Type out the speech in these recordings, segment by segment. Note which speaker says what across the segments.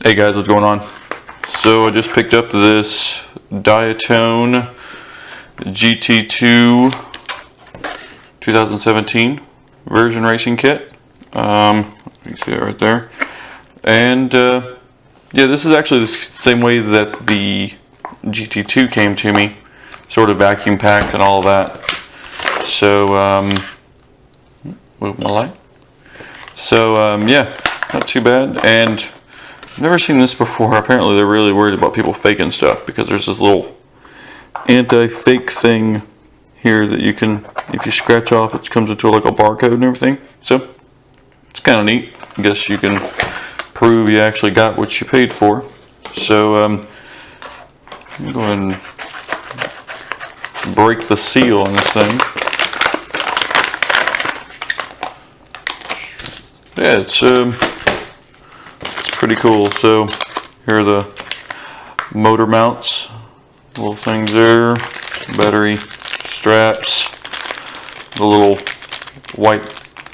Speaker 1: Hey guys, what's going on? So I just picked up this Diatone Gt200S 2017 version racing kit. You can see it right there. And yeah, this is actually the same way that the GT2 came to me, sort of vacuum packed and all of that. So move my light. So yeah, not too bad. And I've never seen this before. Apparently they're really worried about people faking stuff because there's this little anti-fake thing here that you can, if you scratch off, it comes into like a barcode and everything. So it's kind of neat. I guess you can prove you actually got what you paid for. So let me go ahead and break the seal on this thing. Yeah, it's pretty cool. So here are the motor mounts, little things there, battery straps, the little white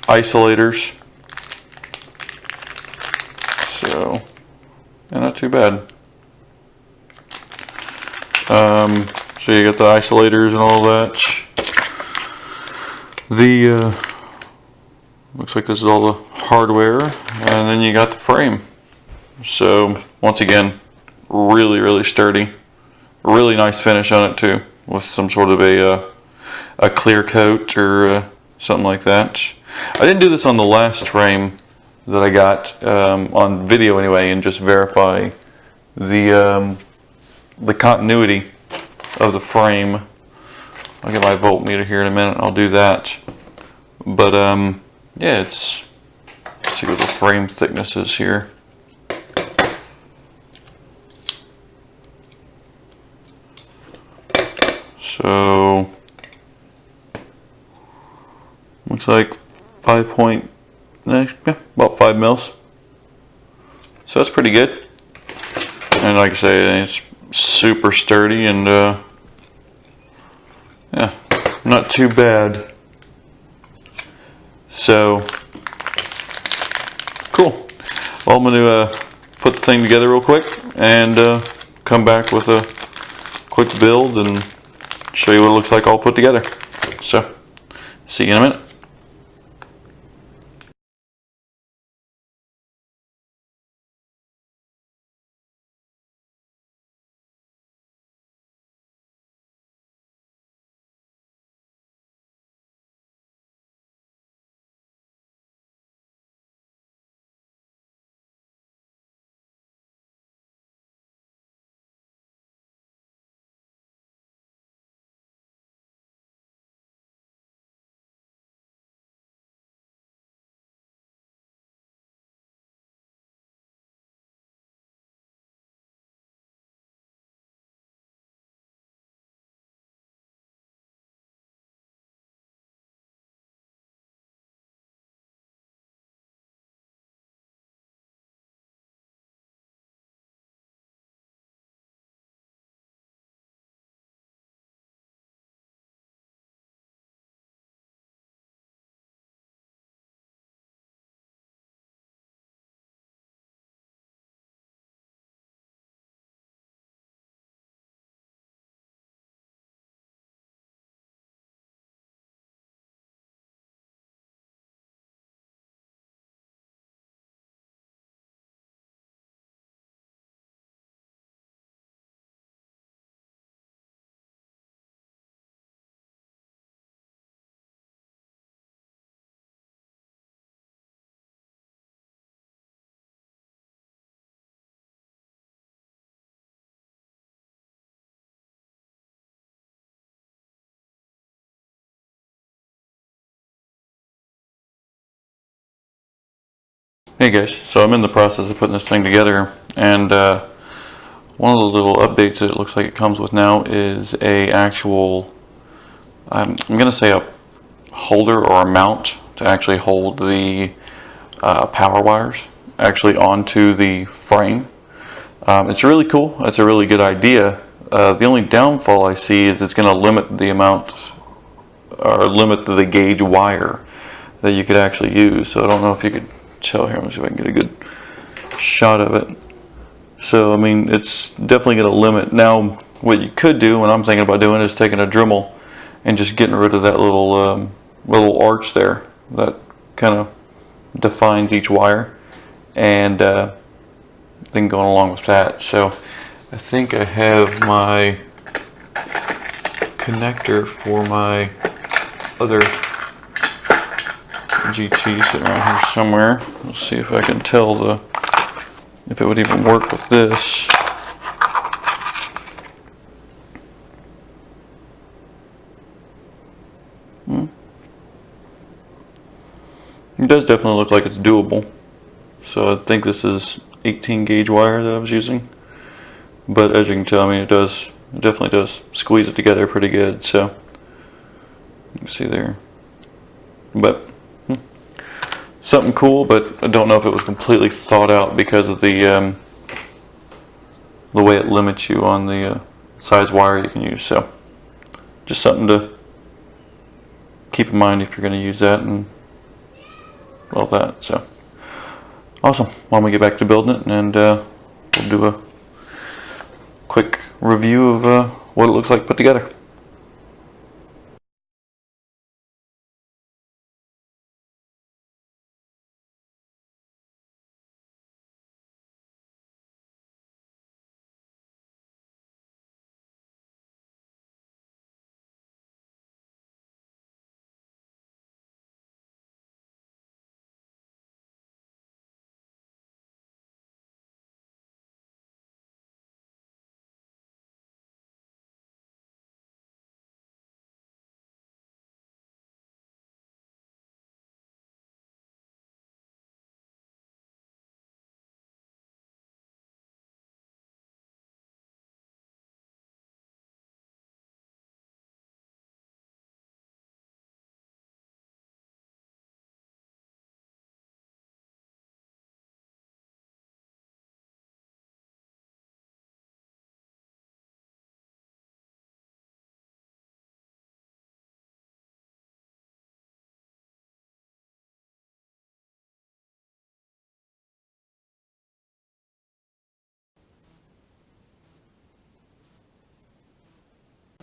Speaker 1: isolators. So yeah, not too bad. So you got the isolators and all that. The looks like this is all the hardware, and then you got the frame. So once again, really sturdy, really nice finish on it too, with some sort of a clear coat or something like that. I didn't do this on the last frame that I got on video anyway, and just verify the continuity of the frame. I'll get my voltmeter here in a minute. I'll do that. But yeah, let's see what the frame thickness is here. So looks like about 5 mils. So that's pretty good. And like I say, it's super sturdy and yeah, not too bad. So cool. Well, I'm going to put the thing together real quick and come back with a quick build and show you what it looks like all put together. So see you in a minute. Hey guys, so I'm in the process of putting this thing together, and one of the little updates that it looks like it comes with now is a actual, I'm going to say a holder or a mount to actually hold the power wires actually onto the frame. It's really cool. It's a really good idea. The only downfall I see is it's going to limit the amount, or limit the gauge wire that you could actually use. So I don't know if you could tell here. Let me see if I can get a good shot of it. So I mean, it's definitely going to limit. Now, what you could do, and I'm thinking about doing, is taking a Dremel and just getting rid of that little little arch there that kind of defines each wire, and then going along with that. So I think I have my connector for my other GT sitting around here somewhere. Let's see if I can tell if it would even work with this. It does definitely look like it's doable. So I think this is 18 gauge wire that I was using. But as you can tell, I mean, it definitely does squeeze it together pretty good. So you can see there. But something cool, but I don't know if it was completely thought out because of the way it limits you on the size wire you can use. So just something to keep in mind if you're going to use that and all that. So awesome. Why don't we get back to building it, and we'll do a quick review of what it looks like put together.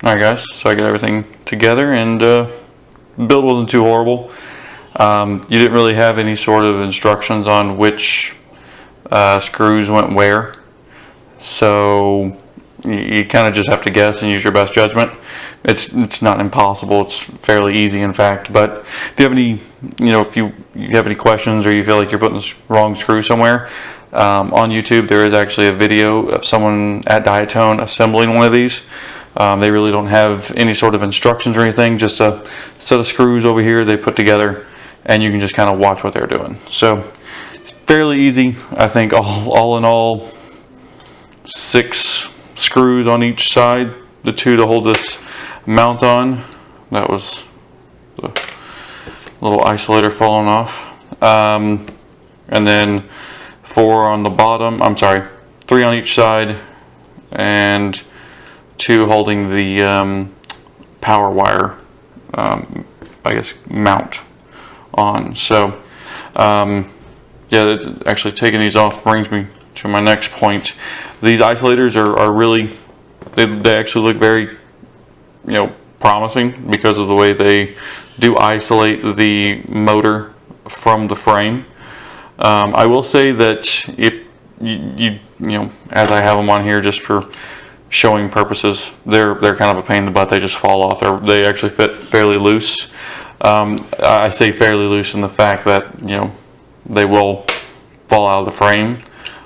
Speaker 1: Alright guys, so I got everything together, and build wasn't too horrible. You didn't really have any sort of instructions on which screws went where, so you kind of just have to guess and use your best judgment. It's not impossible, it's fairly easy in fact, but if you have any, if you have any questions, or you feel like you're putting the wrong screw somewhere, on YouTube there is actually a video of someone at Diatone assembling one of these. They really don't have any sort of instructions or anything, just a set of screws over here they put together, and you can just kind of watch what they're doing. So it's fairly easy. I think all in all, 6 screws on each side, the 2 to hold this mount on. That was the little isolator falling off. And then 4 on the bottom, 3 on each side, and 2 holding the power wire, I guess, mount on. So yeah, actually taking these off brings me to my next point. These isolators are really, they actually look very, promising because of the way they do isolate the motor from the frame. I will say that if you as I have them on here just for showing purposes, they're kind of a pain in the butt. They just fall off. They actually fit fairly loose. I say fairly loose in the fact that they will fall out of the frame,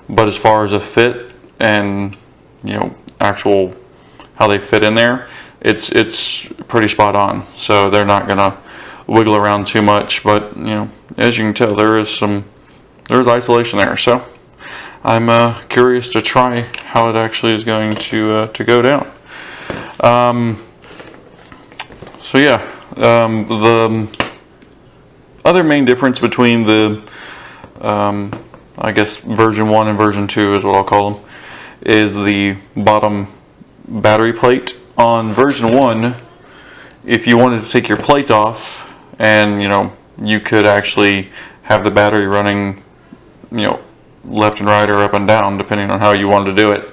Speaker 1: but as far as a fit and actual how they fit in there, it's pretty spot on. So they're not gonna wiggle around too much, but as you can tell, there's isolation there. So I'm curious to try how it actually is going to go down. So yeah, the other main difference between the I guess version 1 and version 2 is what I'll call them, is the bottom battery plate. On version 1, if you wanted to take your plate off, and you could actually have the battery running left and right or up and down, depending on how you wanted to do it.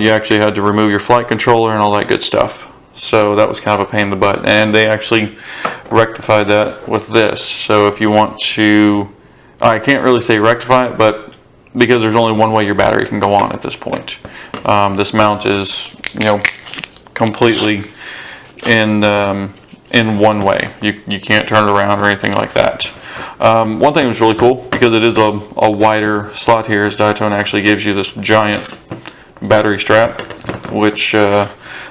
Speaker 1: You actually had to remove your flight controller and all that good stuff. So that was kind of a pain in the butt, and they actually rectified that with this. So if you want to, I can't really say rectify it, but because there's only one way your battery can go on at this point. This mount is, completely in one way. You can't turn it around or anything like that. One thing that was really cool, because it is a wider slot here, is Diatone actually gives you this giant battery strap, which I'm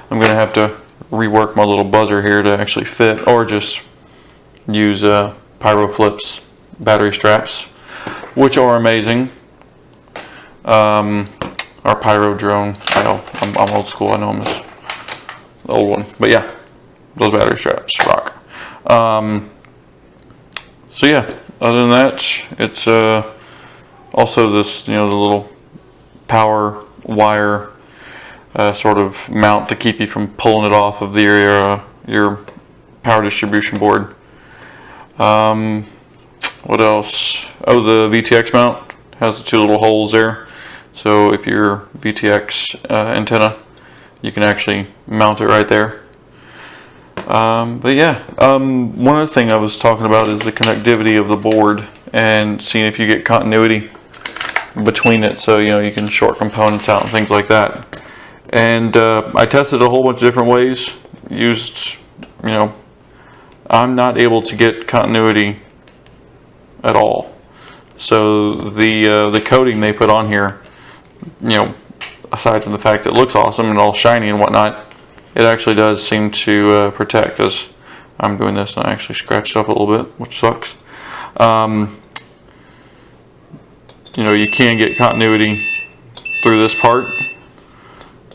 Speaker 1: going to have to rework my little buzzer here to actually fit, or just use Pyro Flips battery straps, which are amazing. Our Pyro drone, I'm old school, I know I'm the old one, but yeah, those battery straps rock. So yeah, other than that, it's also this, the little power wire sort of mount to keep you from pulling it off of your power distribution board. What else? Oh, the VTX mount has the two little holes there. So if your VTX antenna, you can actually mount it right there. But yeah, one other thing I was talking about is the connectivity of the board and seeing if you get continuity between it, so you can short components out and things like that. And I tested a whole bunch of different ways. Used, I'm not able to get continuity at all. So the coating they put on here, aside from the fact that it looks awesome and all shiny and whatnot, it actually does seem to protect, because I'm doing this and I actually scratched up a little bit, which sucks. You can get continuity through this part,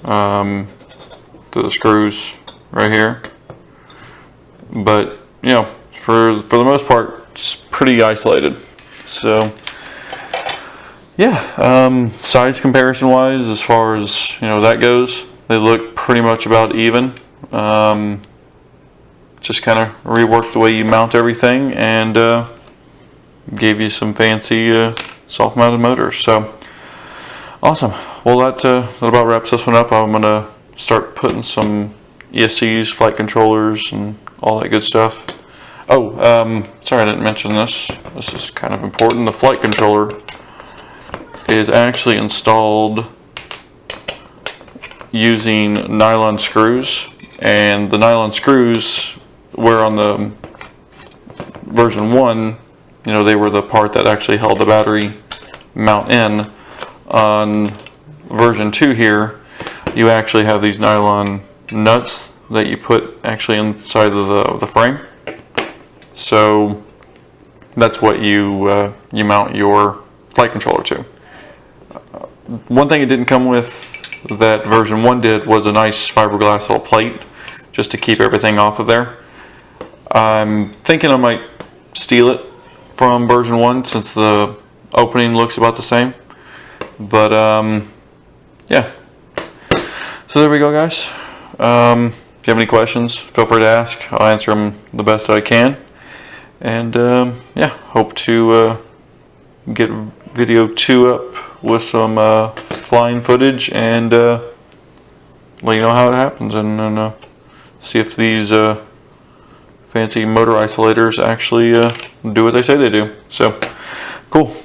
Speaker 1: through the screws right here, but for the most part it's pretty isolated. So yeah, size comparison wise, as far as that goes, they look pretty much about even. Just kind of reworked the way you mount everything, and gave you some fancy soft mounted motors. So awesome. Well, that about wraps this one up. I'm gonna start putting some ESCs, flight controllers, and all that good stuff. Oh, sorry I didn't mention this. This is kind of important. The flight controller is actually installed using nylon screws, and the nylon screws, where on the version 1, they were the part that actually held the battery mount in. On version 2 here, you actually have these nylon nuts that you put actually inside of the frame. So that's what you mount your flight controller to. One thing it didn't come with that version 1 did was a nice fiberglass little plate, just to keep everything off of there. I'm thinking I might steal it from version 1, since the opening looks about the same. But yeah, so there we go, guys. If you have any questions, feel free to ask. I'll answer them the best I can. And yeah, hope to get video 2 up with some flying footage, and let you know how it happens, and see if these fancy motor isolators actually do what they say they do. So cool.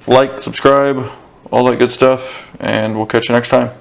Speaker 1: Like, subscribe, all that good stuff, and we'll catch you next time.